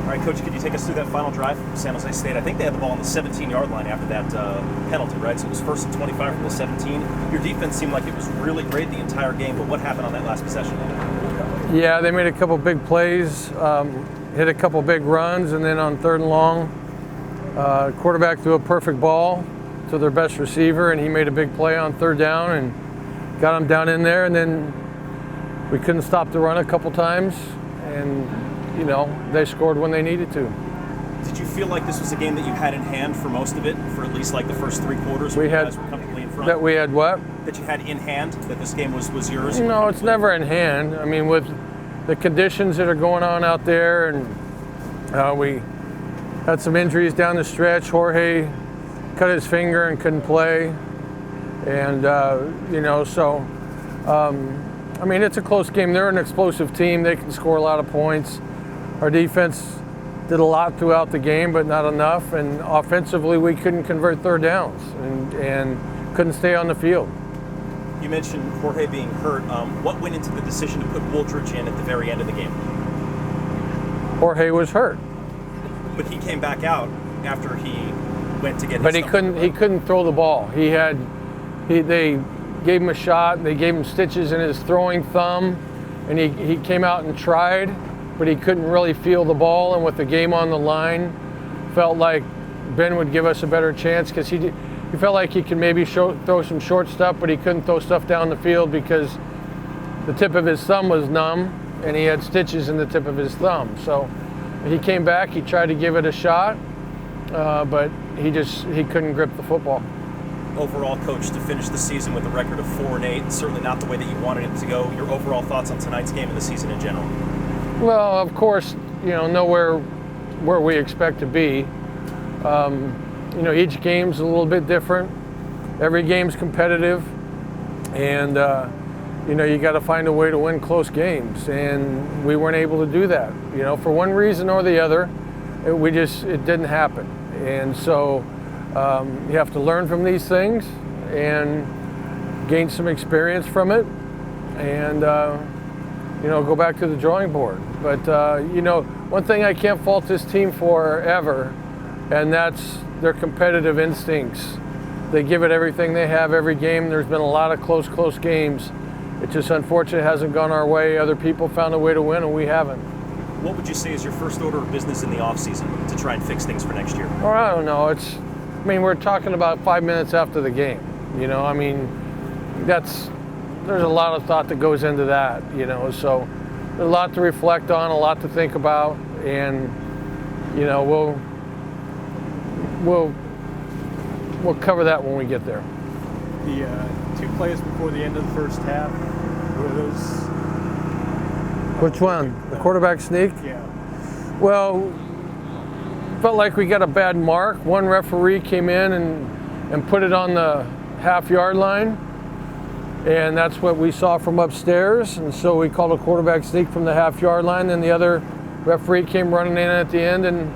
All right, Coach, could you take us through that final drive from San Jose State? I think they had the ball on the 17-yard line after that penalty, right? So it was 1st and 25 from the 17. Your defense seemed like it was really great the entire game, but what happened on that last possession? Yeah, they made a couple big plays, hit a couple big runs, and then on 3rd and long, quarterback threw a perfect ball to their best receiver, and he made a big play on 3rd down and got him down in there, and then we couldn't stop the run a couple times, and they scored when they needed to. Did you feel like this was a game that you had in hand for most of it, for at least like the first 3 quarters? We when had you guys were comfortably in front? that we had what? That you had in hand, that this game was yours? No, it's never in hand. I mean, with the conditions that are going on out there, and we had some injuries down the stretch. Jorge cut his finger and couldn't play, and so. I mean, it's a close game. They're an explosive team. They can score a lot of points. Our defense did a lot throughout the game, but not enough. And offensively, we couldn't convert 3rd downs and couldn't stay on the field. You mentioned Jorge being hurt. What went into the decision to put Woolridge in at the very end of the game? Jorge was hurt. But he came back out after he went to get his But he couldn't throw the ball. They gave him a shot. They gave him stitches in his throwing thumb, and he came out and tried, but he couldn't really feel the ball. And with the game on the line, felt like Ben would give us a better chance because he felt like he could maybe throw some short stuff, but he couldn't throw stuff down the field because the tip of his thumb was numb, and he had stitches in the tip of his thumb. So he came back. He tried to give it a shot, but he couldn't grip the football. Overall, Coach, to finish the season with a record of 4-8, certainly not the way that you wanted it to go. Your overall thoughts on tonight's game and the season in general? Well, of course, nowhere where we expect to be. Each game's a little bit different. Every game's competitive, and you got to find a way to win close games, and we weren't able to do that. For one reason or the other, it didn't happen, and so. You have to learn from these things and gain some experience from it and, go back to the drawing board. But, one thing I can't fault this team for ever, and that's their competitive instincts. They give it everything they have every game. There's been a lot of close games. It's just unfortunate it hasn't gone our way. Other people found a way to win and we haven't. What would you say is your first order of business in the offseason to try and fix things for next year? Well, I don't know. We're talking about 5 minutes after the game. There's a lot of thought that goes into that, so there's a lot to reflect on, a lot to think about, and, we'll cover that when we get there. The 2 plays before the end of the first half, were those... Which one? The quarterback sneak? Yeah. Well, felt like we got a bad mark. One referee came in and put it on the half-yard line, and that's what we saw from upstairs, and so we called a quarterback sneak from the half-yard line. Then the other referee came running in at the end and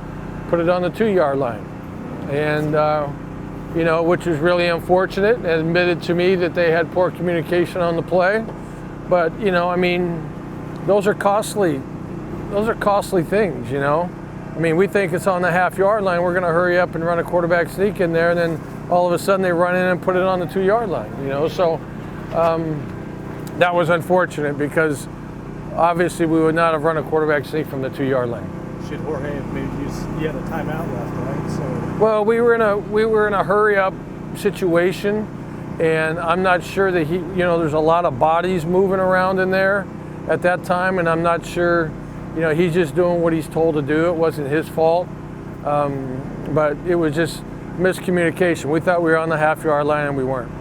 put it on the 2-yard line, and which was really unfortunate, and admitted to me that they had poor communication on the play. But those are costly things, we think it's on the half-yard line. We're going to hurry up and run a quarterback sneak in there, and then all of a sudden they run in and put it on the 2-yard line. So that was unfortunate because obviously we would not have run a quarterback sneak from the 2-yard line. Should Jorge have maybe you had a timeout left, right? So. Well, we were in a hurry-up situation, and I'm not sure that there's a lot of bodies moving around in there at that time, and I'm not sure. He's just doing what he's told to do. It wasn't his fault, but it was just miscommunication. We thought we were on the half-yard line and we weren't.